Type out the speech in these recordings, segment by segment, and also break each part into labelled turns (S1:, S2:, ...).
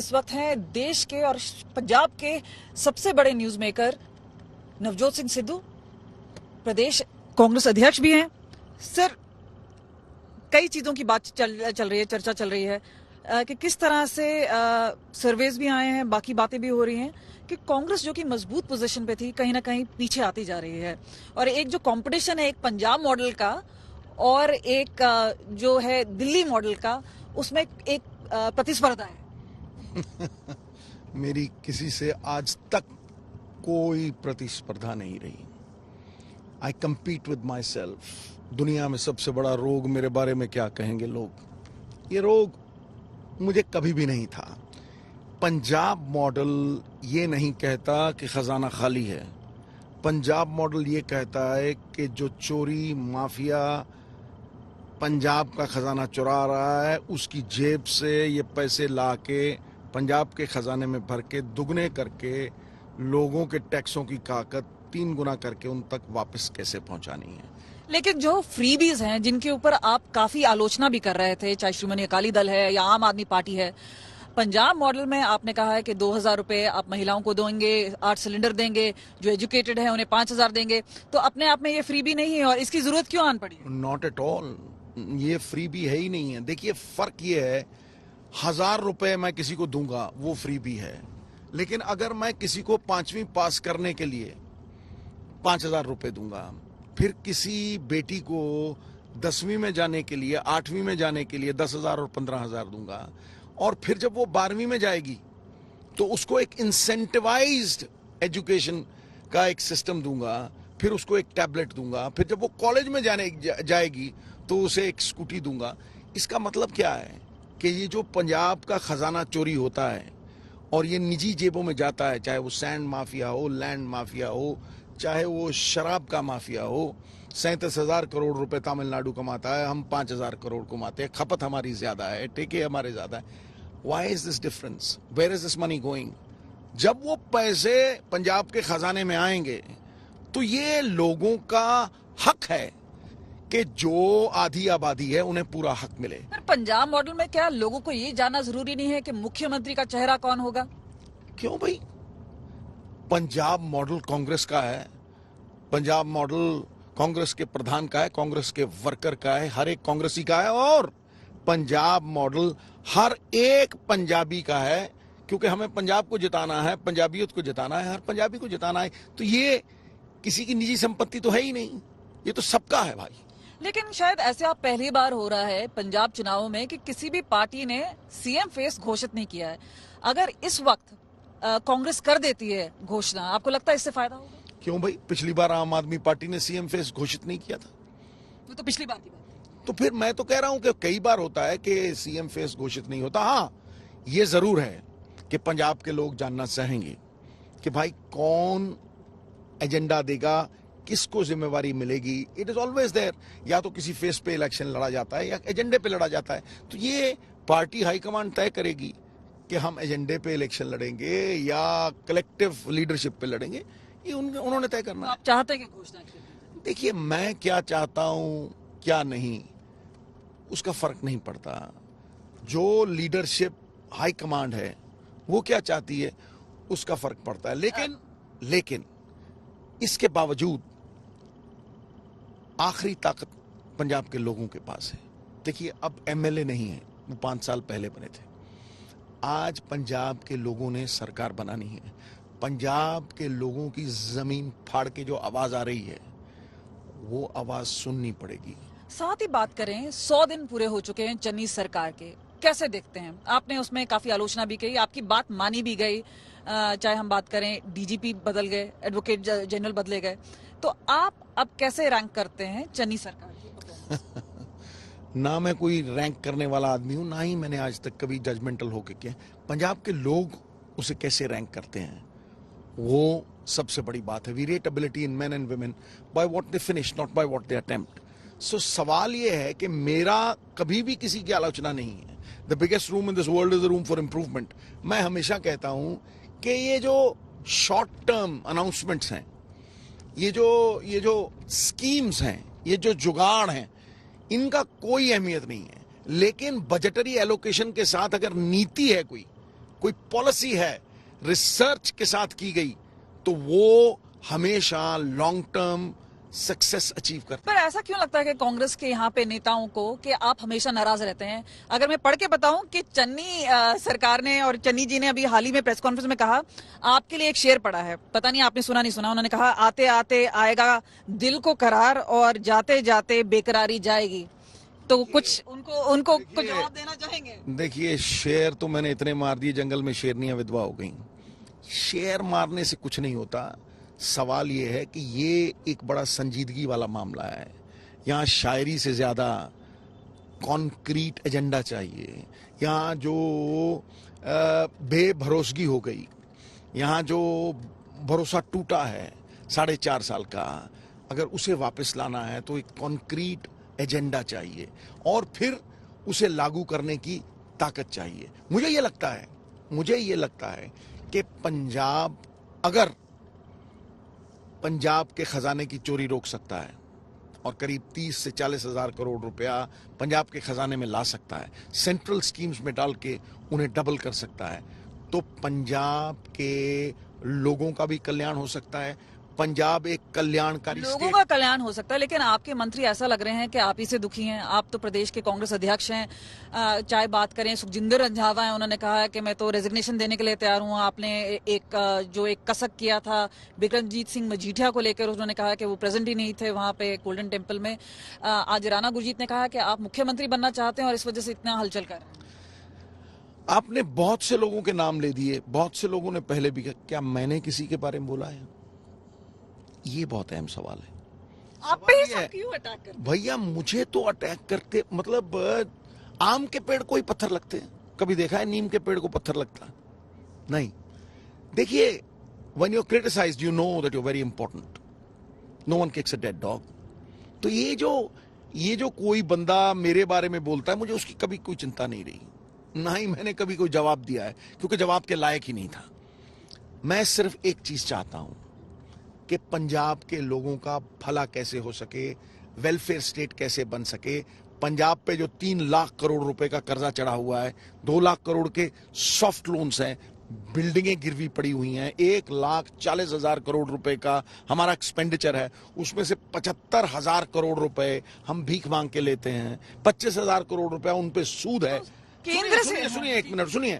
S1: इस वक्त हैं देश के और पंजाब के सबसे बड़े न्यूज मेकर नवजोत सिंह सिद्धू, प्रदेश कांग्रेस अध्यक्ष भी हैं। सर, कई चीजों की बात चल रही है, चर्चा चल रही है कि किस तरह से सर्वेज भी आए हैं, बाकी बातें भी हो रही हैं कि कांग्रेस जो कि मजबूत पोजीशन पे थी कहीं ना कहीं पीछे आती जा रही है। और एक जो कंपटीशन है एक पंजाब मॉडल का और एक जो है दिल्ली मॉडल का, उसमें एक प्रतिस्पर्धा है।
S2: मेरी किसी से आज तक कोई प्रतिस्पर्धा नहीं रही। आई कम्पीट विद माई सेल्फ। दुनिया में सबसे बड़ा रोग मेरे बारे में क्या कहेंगे लोग, ये रोग मुझे कभी भी नहीं था। पंजाब मॉडल ये नहीं कहता कि खजाना खाली है। पंजाब मॉडल ये कहता है कि जो चोरी माफिया पंजाब का खजाना चुरा रहा है, उसकी जेब से ये पैसे ला के पंजाब के खजाने में भर के दुगने करके लोगों के टैक्सों की ताकत 3 गुना करके उन तक वापस कैसे पहुंचानी है।
S1: लेकिन जो फ्रीबीज हैं जिनके ऊपर आप काफी आलोचना भी कर रहे थे, चाहे श्रोमणी अकाली दल है या आम आदमी पार्टी है, पंजाब मॉडल में आपने कहा है कि 2000 रुपए आप महिलाओं को देंगे, 8 सिलेंडर देंगे, जो एजुकेटेड है उन्हें 5000 देंगे, तो अपने आप में ये फ्रीबी नहीं है और इसकी जरूरत क्यों आन पड़ी?
S2: नॉट एट ऑल, ये फ्रीबी है ही नहीं है। देखिए फर्क ये है, 1000 रुपए मैं किसी को दूंगा वो फ्रीबी है, लेकिन अगर मैं किसी को 5वीं पास करने के लिए 5000 रुपए दूंगा, फिर किसी बेटी को 10वीं में जाने के लिए 8वीं में जाने के लिए 10,000 और 15,000 दूंगा, और फिर जब वो 12वीं में जाएगी तो उसको एक इंसेंटिवाइज्ड एजुकेशन का एक सिस्टम दूंगा, फिर उसको एक टैबलेट दूंगा, फिर जब वो कॉलेज में जाएगी तो उसे एक स्कूटी दूंगा। इसका मतलब क्या है कि ये जो पंजाब का खजाना चोरी होता है और ये निजी जेबों में जाता है, चाहे वो सैंड माफिया हो, लैंड माफिया हो, चाहे वो शराब का माफिया हो। 37,000 करोड़ रुपए तमिलनाडु कमाता है, हम 5,000 करोड़ कमाते हैं। खपत हमारी ज्यादा है, ठेके हमारे ज्यादा है। Why is this difference? Where is this money going? जब वो पैसे पंजाब के खजाने में आएंगे तो ये लोगों का हक है कि जो आधी आबादी है उन्हें पूरा हक मिले।
S1: पर पंजाब मॉडल में क्या लोगों को ये जानना जरूरी नहीं है कि मुख्यमंत्री का चेहरा कौन होगा?
S2: क्यों भाई? पंजाब मॉडल कांग्रेस का है, पंजाब मॉडल कांग्रेस के प्रधान का है, कांग्रेस के वर्कर का है, हर एक कांग्रेसी का है, और पंजाब मॉडल हर एक पंजाबी का है, क्योंकि हमें पंजाब को जिताना है, पंजाबियत को जिताना है, हर पंजाबी को जिताना है। तो ये किसी की निजी संपत्ति तो है ही नहीं, ये तो सबका है भाई।
S1: लेकिन शायद ऐसे आप पहली बार हो रहा है पंजाब चुनावों में कि किसी भी पार्टी ने सीएम फेस घोषित नहीं किया है। अगर इस वक्त कांग्रेस कर देती है घोषणा, आपको लगता है इससे फायदा होगा?
S2: क्यों भाई? पिछली बार आम आदमी पार्टी ने सीएम फेस घोषित नहीं किया था।
S1: वो तो पिछली बार की बात।
S2: तो फिर मैं तो कह रहा हूं कि कई बार होता है कि सीएम फेस घोषित नहीं होता। हाँ, ये जरूर है कि पंजाब के लोग जानना चाहेंगे कि भाई कौन एजेंडा देगा, किसको जिम्मेवारी मिलेगी। इट इज ऑलवेज देयर, या तो किसी फेस पे इलेक्शन लड़ा जाता है या एजेंडे पे लड़ा जाता है। तो ये पार्टी हाईकमांड तय करेगी कि हम एजेंडे पे इलेक्शन लड़ेंगे या कलेक्टिव लीडरशिप पे लड़ेंगे, ये उन्होंने तय करना है।
S1: आप चाहते हैं कि घोषणा?
S2: देखिए, मैं क्या चाहता हूं क्या नहीं, उसका फर्क नहीं पड़ता। जो लीडरशिप हाईकमांड है वो क्या चाहती है उसका फर्क पड़ता है। लेकिन इसके बावजूद आखिरी ताकत पंजाब के लोगों के पास है। देखिए, अब एमएलए नहीं है, वो 5 साल पहले बने थे। आज पंजाब के लोगों ने सरकार बनानी है। पंजाब के लोगों की जमीन फाड़ के जो आवाज आ रही है वो आवाज सुननी पड़ेगी।
S1: साथ ही बात करें, 100 दिन पूरे हो चुके हैं चन्नी सरकार के, कैसे देखते हैं? आपने उसमें काफी आलोचना भी की, आपकी बात मानी भी गई, चाहे हम बात करें डीजीपी बदल गए, एडवोकेट जनरल बदले गए, तो आप अब कैसे रैंक करते हैं चन्नी सरकार की?
S2: ना मैं कोई रैंक करने वाला आदमी हूं, ना ही मैंने आज तक कभी जजमेंटल होके किया। पंजाब के लोग उसे कैसे रैंक करते हैं वो सबसे बड़ी बात है। We rate ability in men and women by what they finish, not by what they attempt. So सवाल ये है कि मेरा कभी भी किसी की आलोचना नहीं है। The biggest room in this world is the room for improvement. मैं हमेशा कहता हूं कि ये जो शॉर्ट टर्म अनाउंसमेंट्स हैं, ये जो स्कीम्स हैं, ये जो जुगाड़ हैं, इनका कोई अहमियत नहीं है। लेकिन बजटरी एलोकेशन के साथ अगर नीति है कोई, कोई पॉलिसी है रिसर्च के साथ की गई तो वो हमेशा लॉन्ग टर्म सक्सेस अचीव करती
S1: पर ऐसा क्यों लगता है कि कांग्रेस के यहाँ पे नेताओं को कि आप हमेशा नाराज रहते हैं? अगर मैं पढ़ के बताऊं कि चन्नी सरकार ने और चन्नी जी ने अभी हाल ही में प्रेस कॉन्फ्रेंस में कहा, आपके लिए एक शेर पड़ा है, पता नहीं आपने सुना नहीं सुना। उन्होंने कहा, आते आते आएगा दिल को करार और जाते जाते बेकरारी जाएगी। तो कुछ उनको कुछ जवाब देना चाहेंगे?
S2: देखिए, शेर तो मैंने इतने मार दिए, जंगल में शेरनियां विधवा हो गई। शेर मारने से कुछ नहीं होता। सवाल ये है कि ये एक बड़ा संजीदगी वाला मामला है। यहाँ शायरी से ज्यादा कॉन्क्रीट एजेंडा चाहिए। यहाँ जो बेभरोसगी हो गई, यहाँ जो भरोसा टूटा है 4.5 साल का, अगर उसे वापस लाना है तो एक कॉन्क्रीट एजेंडा चाहिए और फिर उसे लागू करने की ताकत चाहिए। मुझे ये लगता है कि पंजाब अगर पंजाब के खजाने की चोरी रोक सकता है और करीब 30 से 40 हजार करोड़ रुपया पंजाब के खजाने में ला सकता है, सेंट्रल स्कीम्स में डाल के उन्हें डबल कर सकता है, तो पंजाब के लोगों का भी कल्याण हो सकता है। पंजाब एक कल्याणकारी
S1: लोगों का कल्याण हो सकता है, लेकिन आपके मंत्री ऐसा लग रहे हैं कि आप ही से दुखी हैं। आप तो प्रदेश के कांग्रेस अध्यक्ष हैं। चाहे बात करें सुखजिंदर रंधावा है, उन्होंने कहा है कि मैं तो रेजिग्नेशन देने के लिए तैयार हूं। आपने एक कसक किया था बिक्रमजीत सिंह मजीठिया को लेकर, उन्होंने कहा कि वो प्रेजेंट ही नहीं थे वहां पे गोल्डन टेम्पल में। आज राणा गुरजीत ने कहा कि आप मुख्यमंत्री बनना चाहते हैं और इस वजह से इतना हलचल कर रहे हैं।
S2: आपने बहुत से लोगों के नाम ले दिए, बहुत से लोगों ने पहले भी, क्या मैंने किसी के बारे में बोला है? ये बहुत अहम सवाल है।
S1: आप पे सब क्यों अटैक करते हैं?
S2: भैया, मुझे तो अटैक करते, मतलब आम के पेड़ को ही पत्थर लगते हैं। कभी देखा है नीम के पेड़ को पत्थर लगता? नहीं। देखिए, when you criticized you know that you very important. No one kicks a dead dog. तो ये जो कोई बंदा मेरे बारे में बोलता है, मुझे उसकी कभी कोई चिंता नहीं रही, ना ही मैंने कभी कोई जवाब दिया है, क्योंकि जवाब के लायक ही नहीं था। मैं सिर्फ एक चीज चाहता हूं कि पंजाब के लोगों का भला कैसे हो सके, वेलफेयर स्टेट कैसे बन सके। पंजाब पे जो 3 लाख करोड़ रुपए का कर्जा चढ़ा हुआ है, 2 लाख करोड़ के सॉफ्ट लोन्स हैं, बिल्डिंगें गिरवी पड़ी हुई हैं, 1,40,000 करोड़ रुपए का हमारा एक्सपेंडिचर है, उसमें से 75,000 करोड़ रुपए हम भीख मांग के लेते हैं, 25,000 करोड़ रुपया उन पे सूद है।
S1: केंद्र से
S2: सुनिए 1 मिनट सुनिए।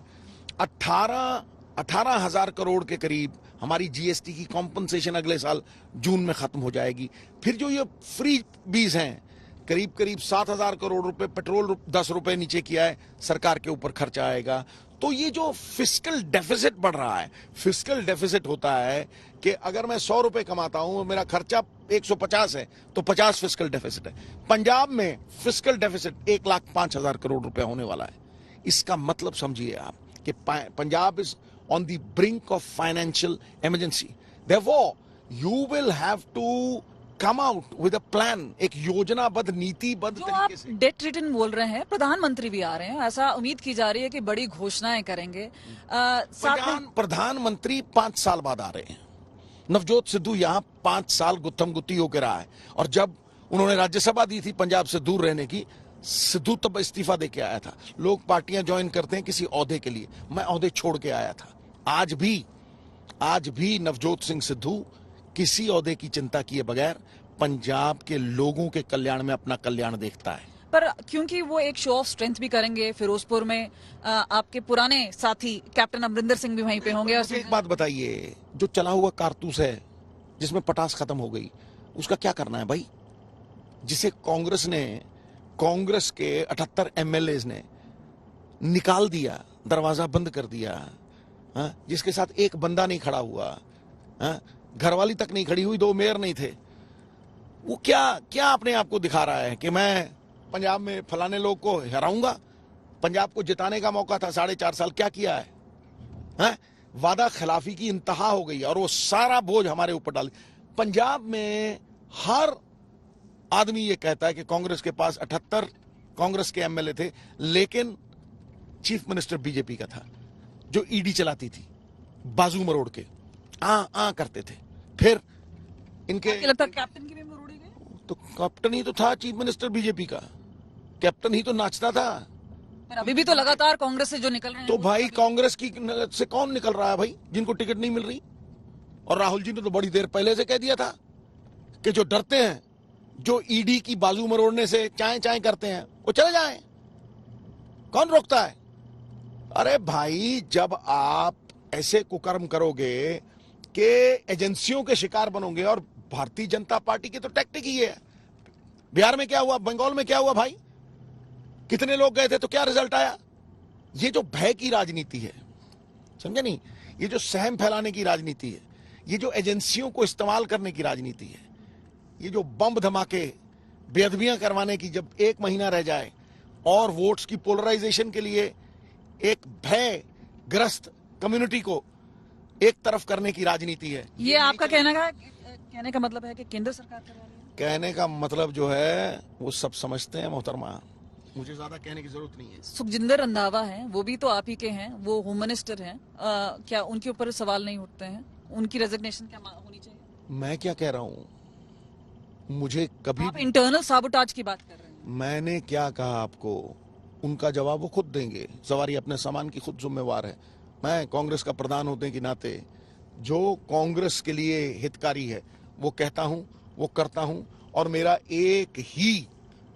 S2: 18,000 करोड़ के करीब हमारी जीएसटी की कॉम्पनसेशन अगले साल जून में खत्म हो जाएगी। फिर जो ये फ्री बीज हैं, करीब 7,000 करोड़ रुपए पेट्रोल 10 रुपए नीचे किया है, सरकार के ऊपर खर्चा आएगा। तो ये जो फिस्कल डेफिसिट बढ़ रहा है, फिस्कल डेफिसिट होता है कि अगर मैं 100 रुपए कमाता हूं, मेरा खर्चा 150 है, तो 50 फिस्कल डेफिसिट है। पंजाब में फिस्कल डेफिसिट 1,05,000 करोड़ रुपया होने वाला है। इसका मतलब समझिए आप कि Punjab is on the brink of financial emergency. Therefore, you will have to come out with a plan, एक योजनाबद्ध नीतिबद्ध तरीके से।
S1: डेट रिटर्न बोल रहे हैं, प्रधानमंत्री भी आ रहे हैं, ऐसा उम्मीद की जा रही है कि बड़ी घोषणाएं करेंगे।
S2: प्रधानमंत्री 5 साल बाद आ रहे हैं। नवजोत सिद्धू यहाँ 5 साल गुत्थम गुत्ती होकर रहा है, और जब उन्होंने राज्यसभा दी थी पंजाब से दूर रहने की, सिद्धू तब इस्तीफा दे के आया था। लोग पार्टियां ज्वाइन करते हैं किसी ओहदे के लिए, मैं ओहदे छोड़ के आया था। आज भी नवजोत सिंह सिद्धू किसी ओहदे की चिंता किए बगैर पंजाब के लोगों के कल्याण में अपना कल्याण देखता है।
S1: पर क्योंकि वो एक शो ऑफ स्ट्रेंथ भी करेंगे फिरोजपुर में, आपके पुराने साथी कैप्टन अमरिंदर सिंह भी वहीं पे होंगे। और
S2: एक बात बताइए, जो चला हुआ कारतूस है जिसमें पटास खत्म हो गई, उसका क्या करना है भाई? जिसे कांग्रेस के 78 एमएलए ने निकाल दिया, दरवाजा बंद कर दिया, जिसके साथ एक बंदा नहीं खड़ा हुआ, घरवाली तक नहीं खड़ी हुई, 2 मेयर नहीं थे, वो क्या अपने आप को दिखा रहा है कि मैं पंजाब में फलाने लोग को हराऊंगा? पंजाब को जिताने का मौका था 4.5 साल, क्या किया है? वादा खिलाफी की इंतहा हो गई और वो सारा बोझ हमारे ऊपर डाल। पंजाब में हर आदमी ये कहता है कि कांग्रेस के पास 78 कांग्रेस के एमएलए थे, लेकिन चीफ मिनिस्टर बीजेपी का था, जो ईडी चलाती थी, बाजू मरोड़ के करते थे। फिर इनके
S1: लगता है कैप्टन की भी मरोड़ी गई?
S2: तो कैप्टन ही तो था चीफ मिनिस्टर बीजेपी का, कैप्टन ही तो नाचता था।
S1: पर अभी भी तो लगातार कांग्रेस से जो निकल रहे हैं
S2: तो
S1: वो
S2: भाई
S1: अभी-
S2: कांग्रेस की से कौन निकल रहा है भाई, जिनको टिकट नहीं मिल रही? और राहुल जी ने तो बड़ी देर पहले से कह दिया था कि जो डरते हैं, जो ईडी की बाजू मरोड़ने से चाय चाय करते हैं, वो चले जाएं। कौन रोकता है? अरे भाई, जब आप ऐसे कुकर्म करोगे कि एजेंसियों के शिकार बनोगे, और भारतीय जनता पार्टी की तो टैक्टिक ही है। बिहार में क्या हुआ, बंगाल में क्या हुआ भाई, कितने लोग गए थे तो क्या रिजल्ट आया? ये जो भय की राजनीति है, समझे नहीं, ये जो सहम फैलाने की राजनीति है, ये जो एजेंसियों को इस्तेमाल करने की राजनीति है, ये जो बम धमाके बेअदबियां करवाने की, जब 1 महीना रह जाए और वोट्स की पोलराइजेशन के लिए एक भय ग्रस्त कम्युनिटी को एक तरफ करने की राजनीति है।
S1: ये आपका कहने का मतलब है कि केंद्र सरकार करवा रही है?
S2: कहने का मतलब जो है वो सब समझते हैं मोहतरमा, मुझे ज्यादा कहने की जरूरत नहीं है।
S1: सुखजिंदर रंधावा हैं, वो भी तो आप ही के हैं, वो होम मिनिस्टर हैं, क्या उनके ऊपर सवाल नहीं उठते हैं? उनकी रेजिग्नेशन क्या होनी चाहिए?
S2: मैं क्या कह रहा हूं, मुझे कभी
S1: आप इंटरनल साबोटाज की बात कर रहे हैं।
S2: मैंने क्या कहा आपको, उनका जवाब वो खुद देंगे। सवारी अपने सामान की खुद जिम्मेवार है। मैं कांग्रेस का प्रधान होने के नाते जो कांग्रेस के लिए हितकारी है वो कहता हूं, वो करता हूं, और मेरा एक ही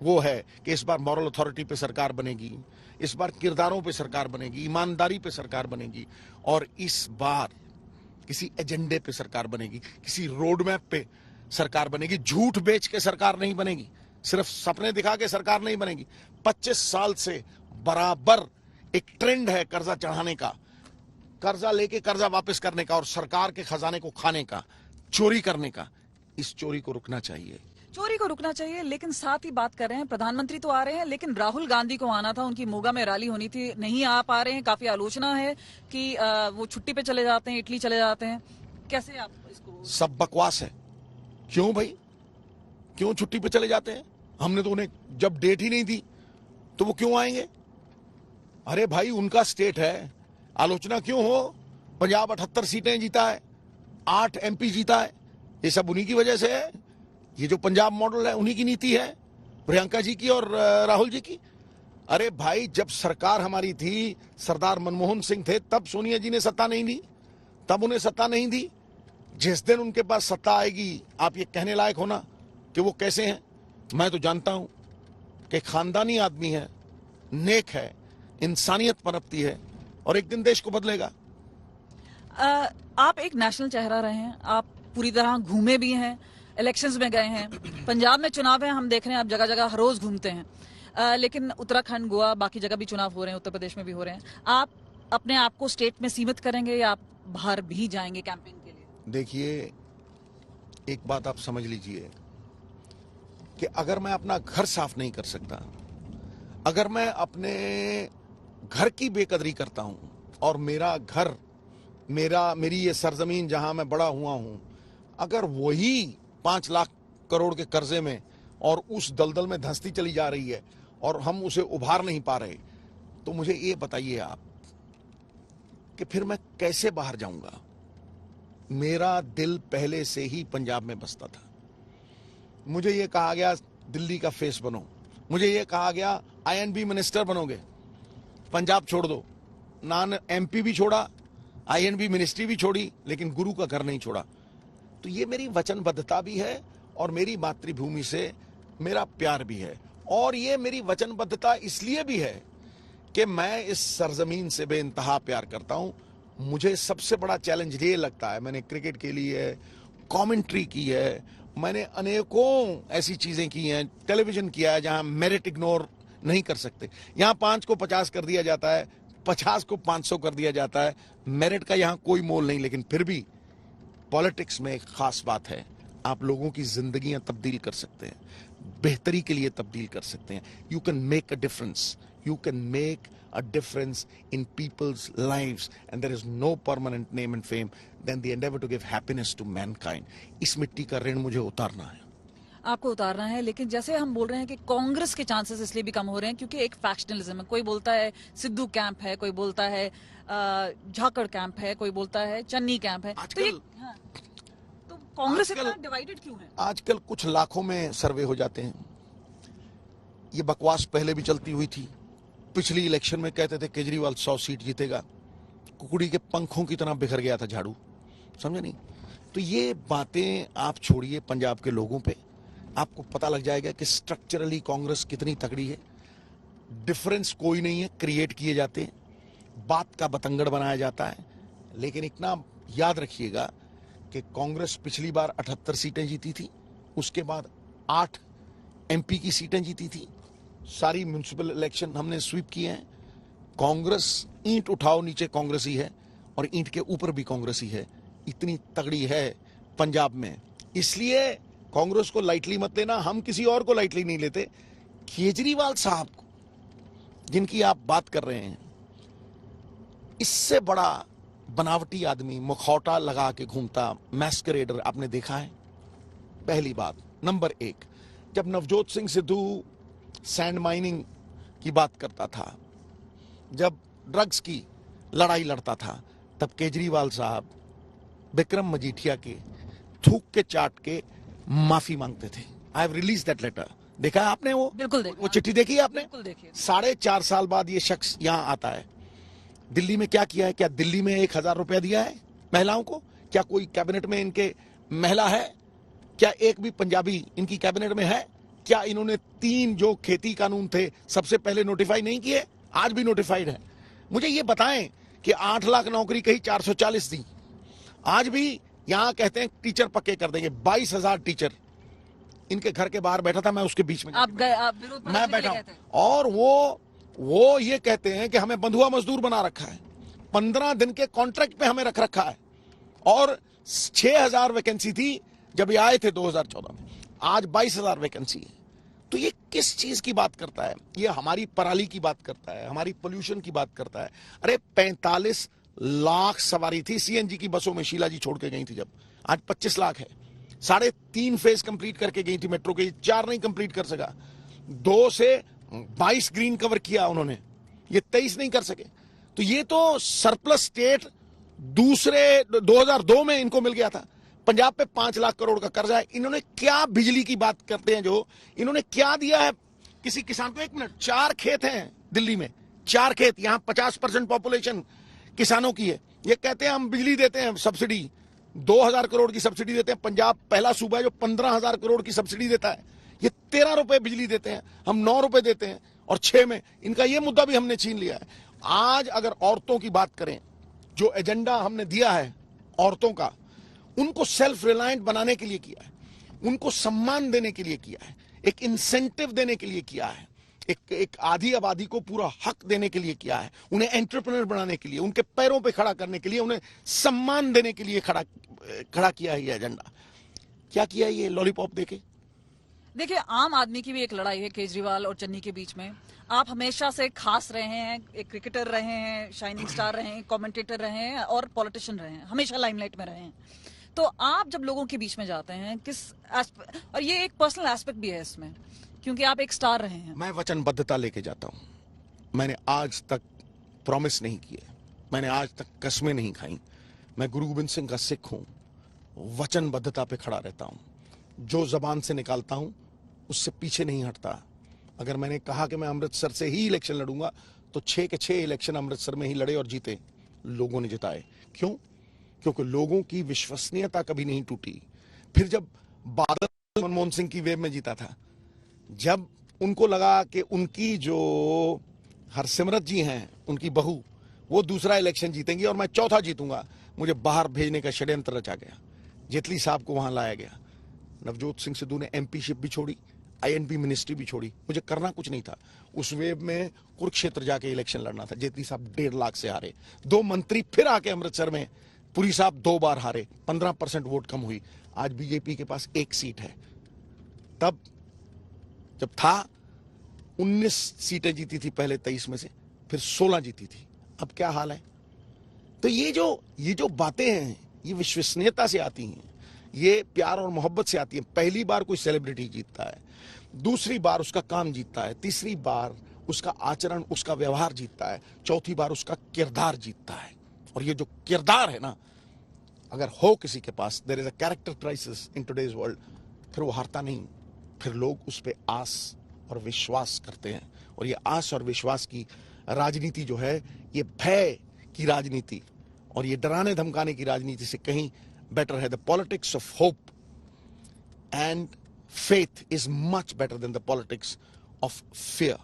S2: वो है कि इस बार मॉरल अथॉरिटी पे सरकार बनेगी, इस बार किरदारों पे सरकार बनेगी, ईमानदारी पे सरकार बनेगी, और इस बार किसी एजेंडे पे सरकार बनेगी, किसी रोड मैप पे सरकार बनेगी। झूठ बेच के सरकार नहीं बनेगी, सिर्फ सपने दिखा के सरकार नहीं बनेगी। 25 साल से बराबर एक ट्रेंड है कर्जा चढ़ाने का, कर्जा लेके कर्जा वापस करने का, और सरकार के खजाने को खाने का, चोरी करने का। इस चोरी को रुकना चाहिए।
S1: चोरी को रुकना चाहिए, लेकिन साथ ही बात कर रहे हैं, प्रधानमंत्री तो आ रहे हैं, लेकिन राहुल गांधी को आना था, उनकी मोगा में रैली होनी थी, नहीं आ पा रहे हैं। काफी आलोचना है कि वो छुट्टी पे चले जाते हैं, इटली चले जाते हैं। कैसे आप इसको?
S2: सब बकवास है। क्यों भाई, क्यों छुट्टी पे चले जाते हैं? हमने तो उन्हें जब डेट ही नहीं दी तो वो क्यों आएंगे? अरे भाई, उनका स्टेट है, आलोचना क्यों हो? पंजाब 78 सीटें जीता है, 8 MP जीता है, ये सब उन्हीं की वजह से है। ये जो पंजाब मॉडल है उन्हीं की नीति है, प्रियंका जी की और राहुल जी की। अरे भाई, जब सरकार हमारी थी, सरदार मनमोहन सिंह थे, तब सोनिया जी ने सत्ता नहीं दी, तब उन्हें सत्ता नहीं दी। जिस दिन उनके पास सत्ता आएगी, आप ये कहने लायक होना कि वो कैसे हैं। मैं तो जानता हूं कि खानदानी आदमी है, नेक है, इंसानियत पनपती है, और एक दिन देश को बदलेगा।
S1: आप एक नेशनल चेहरा रहे हैं, आप पूरी तरह घूमे भी हैं, इलेक्शंस में गए हैं, पंजाब में चुनाव है, हम देख रहे हैं आप जगह जगह हर रोज घूमते हैं, लेकिन उत्तराखंड, गोवा, बाकी जगह भी चुनाव हो रहे हैं, उत्तर प्रदेश में भी हो रहे हैं। आप अपने आप को स्टेट में सीमित करेंगे या आप बाहर भी जाएंगे कैंपेन के लिए?
S2: देखिए, एक बात आप समझ लीजिए कि अगर मैं अपना घर साफ नहीं कर सकता, अगर मैं अपने घर की बेकदरी करता हूं, और मेरा घर, मेरी ये सरजमीन जहां मैं बड़ा हुआ हूं, अगर वही 5 लाख करोड़ के कर्जे में और उस दलदल में धंसती चली जा रही है और हम उसे उभार नहीं पा रहे, तो मुझे ये बताइए आप कि फिर मैं कैसे बाहर जाऊंगा? मेरा दिल पहले से ही पंजाब में बसता था। मुझे ये कहा गया दिल्ली का फेस बनो, मुझे ये कहा गया INB मिनिस्टर बनोगे, पंजाब छोड़ दो। नान MP भी छोड़ा, INB मिनिस्ट्री भी छोड़ी, लेकिन गुरु का घर नहीं छोड़ा। तो ये मेरी वचनबद्धता भी है, और मेरी मातृभूमि से मेरा प्यार भी है, और ये मेरी वचनबद्धता इसलिए भी है कि मैं इस सरजमीन से बेइंतहा प्यार करता हूं। मुझे सबसे बड़ा चैलेंज ये लगता है, मैंने क्रिकेट के लिए कमेंट्री की है, मैंने अनेकों ऐसी चीजें की हैं, टेलीविजन किया है जहां मेरिट इग्नोर नहीं कर सकते। यहां 5 को 50 कर दिया जाता है, 50 को 500 कर दिया जाता है, मेरिट का यहां कोई मोल नहीं। लेकिन फिर भी पॉलिटिक्स में एक खास बात है, आप लोगों की जिंदगियां तब्दील कर सकते हैं, बेहतरी के लिए तब्दील कर सकते हैं। You can make a difference, you can make a difference in people's lives, and there is no permanent name and fame than the endeavor to give happiness to mankind. इस मिट्टी का ऋण मुझे उतारना है।
S1: आपको उतारना है, लेकिन जैसे हम बोल रहे हैं कि कांग्रेस के चांसेस इसलिए भी कम हो रहे हैं क्योंकि एक फैक्शनलिज्म है। कोई बोलता है सिद्धू कैंप है, कोई बोलता है झाकड़ कैंप है, कोई बोलता है चन्नी कैंप है। तो कांग्रेस इतना डिवाइडेड क्यों है?
S2: आजकल कुछ लाखों में सर्वे हो जाते हैं। ये बकवास पहले भी चलती हुई थी, पिछली इलेक्शन में कहते थे केजरीवाल 100 सीट जीतेगा, कुकड़ी के पंखों की तरह बिखर गया था झाड़ू, समझे नहीं। तो ये बातें आप छोड़िए पंजाब के लोगों पे, आपको पता लग जाएगा कि स्ट्रक्चरली कांग्रेस कितनी तगड़ी है। डिफरेंस कोई नहीं है, क्रिएट किए जाते हैं, बात का बतंगड़ बनाया जाता है। लेकिन इतना याद रखिएगा कि कांग्रेस पिछली बार 78 सीटें जीती थी, उसके बाद 8 एमपी की सीटें जीती थी, सारी म्युनिसिपल इलेक्शन हमने स्वीप किए हैं। कांग्रेस ईंट उठाओ नीचे कांग्रेस ही है और ईंट के ऊपर भी कांग्रेस ही है, इतनी तगड़ी है पंजाब में। इसलिए कांग्रेस को लाइटली मत लेना, हम किसी और को लाइटली नहीं लेते। केजरीवाल साहब को जिनकी आप बात कर रहे हैं, इससे बड़ा बनावटी आदमी मुखौटा लगा के घूमता मैस्करेडर आपने देखा है? पहली बात। नंबर 1, जब नवजोत सिंह सिद्धू सैंड माइनिंग की बात करता था, जब ड्रग्स की लड़ाई लड़ता था, तब केजरीवाल साहब विक्रम मजीठिया के थूक के चाट के माफी मांगते थे। I have release that letter. देखा है आपने? वो चिट्ठी देखी है आपने? 4.5 साल बाद ये शख्स यहां आता है। दिल्ली में क्या किया है? क्या दिल्ली में 1000 रुपया दिया है महिलाओं को? क्या कोई कैबिनेट में इनके महिला है? क्या एक भी पंजाबी इनकी कैबिनेट में है? क्या इन्होंने 3 जो खेती कानून थे सबसे पहले नोटिफाई नहीं किए? आज भी नोटिफाइड है। मुझे ये बताएं कि 8 लाख नौकरी कही 440 दी, आज भी यहां कहते हैं टीचर पक्के कर देंगे। 22,000 टीचर इनके घर के बाहर बैठा था, मैं उसके बीच में
S1: आप
S2: मैं बैठा हूं, और वो ये कहते हैं कि हमें बंधुआ मजदूर बना रखा है, 15 दिन के कॉन्ट्रैक्ट पे हमें रख रखा है, और 6,000 वैकेंसी थी जब ये आए थे 2014 में, आज 22,000 वैकेंसी है। तो ये किस चीज की बात करता है? ये हमारी पराली की बात करता है, हमारी पोल्यूशन की बात करता है। अरे 45 लाख सवारी थी सीएनजी की बसों में, शीला जी छोड़ के गई थी जब, आज 25 लाख है। 3.5 फेज कंप्लीट करके गई थी मेट्रो के, 4 नहीं कंप्लीट कर सका। 2 से 22 ग्रीन कवर किया उन्होंने, ये 23 नहीं कर सके। तो ये तो सरप्लस स्टेट दूसरे 2002 में इनको मिल गया था। पंजाब पे 5 लाख करोड़ का कर्जा है। इन्होंने क्या, बिजली की बात करते हैं जो, इन्होंने क्या दिया है किसी किसान को? 1 मिनट, 4 खेत हैं दिल्ली में, 4 खेत, यहां 50% पॉपुलेशन किसानों की है। ये कहते हैं हम बिजली देते हैं सब्सिडी, 2,000 करोड़ की सब्सिडी देते हैं। पंजाब पहला सूबा है जो 15,000 करोड़ की सब्सिडी देता है। ये 13 रुपए बिजली देते हैं, हम 9 रुपए देते हैं, और 6 में इनका ये मुद्दा भी हमने छीन लिया है। आज अगर औरतों की बात करें, जो एजेंडा हमने दिया है औरतों का, उनको सेल्फ रिलायंट बनाने के लिए किया है, उनको सम्मान देने के लिए किया है, एक इंसेंटिव देने के लिए किया है, एक आधी आबादी को पूरा हक देने के लिए किया है, उन्हें एंटरप्रेन्योर बनाने के लिए, उनके पैरों पे खड़ा करने के लिए, उन्हें सम्मान देने के लिए खड़ा किया है ये एजेंडा। क्या किया ये लॉलीपॉप देके?
S1: देखिए, आम आदमी की भी एक लड़ाई है केजरीवाल और चन्नी के बीच में। आप हमेशा से खास रहे हैं, एक क्रिकेटर रहे हैं, शाइनिंग स्टार रहे हैं, कमेंटेटर रहे हैं और पॉलिटिशियन रहे हैं, हमेशा लाइमलाइट में रहे हैं। तो आप जब लोगों के बीच में जाते हैं, और ये एक पर्सनल एस्पेक्ट भी है इसमें, क्योंकि आप एक स्टार रहे हैं।
S2: मैं वचनबद्धता लेके जाता हूं। मैंने आज तक प्रॉमिस नहीं किए, मैंने आज तक कस्में नहीं खाई। मैं गुरु गोविंद सिंह का सिख हूं, वचनबद्धता पे खड़ा रहता हूं, जो जबान से निकालता हूं उससे पीछे नहीं हटता। अगर मैंने कहा कि मैं अमृतसर से ही इलेक्शन लड़ूंगा, तो 6 के 6 इलेक्शन अमृतसर में ही लड़े और जीते, लोगों ने जिताए। क्यों? क्योंकि लोगों की विश्वसनीयता कभी नहीं टूटी। फिर जब बादल मनमोहन सिंह की वेव में जीता था, जब उनको लगा कि उनकी जो हरसिमरत जी हैं, उनकी बहू, वो दूसरा इलेक्शन जीतेंगी और मैं चौथा जीतूंगा, मुझे बाहर भेजने का षड्यंत्र रचा गया। जेटली साहब को वहां लाया गया, नवजोत सिंह सिद्धू ने एमपीशिप भी छोड़ी, आईएनबी मिनिस्ट्री भी छोड़ी। मुझे करना कुछ नहीं था। उस वेव में कुरुक्षेत्र जाके इलेक्शन लड़ना था। जेटली साहब 1.5 लाख से हारे। 2 मंत्री फिर आके अमृतसर में, पुरी साहब 2 बार हारे, 15% वोट कम हुई। आज बीजेपी के पास 1 सीट है। तब जब था 19 सीटें जीती थी पहले 23 में से, फिर 16 जीती थी। अब क्या हाल है? तो ये जो बातें हैं, ये विश्वसनीयता से आती हैं, ये प्यार और मोहब्बत से आती है। पहली बार कोई सेलिब्रिटी जीतता है, दूसरी बार उसका काम जीतता है, तीसरी बार उसका आचरण, उसका व्यवहार जीतता है, चौथी बार उसका किरदार जीतता है। और ये जो किरदार है ना, अगर हो किसी के पास, there is a character crisis in today's world, फिर वो हारता नहीं, फिर लोग उस पर आस और विश्वास करते हैं और ये आस और विश्वास की राजनीति जो है, ये भय की राजनीति और ये डराने धमकाने की राजनीति से कहीं बेटर है. The politics of hope and faith is much better than the politics of fear.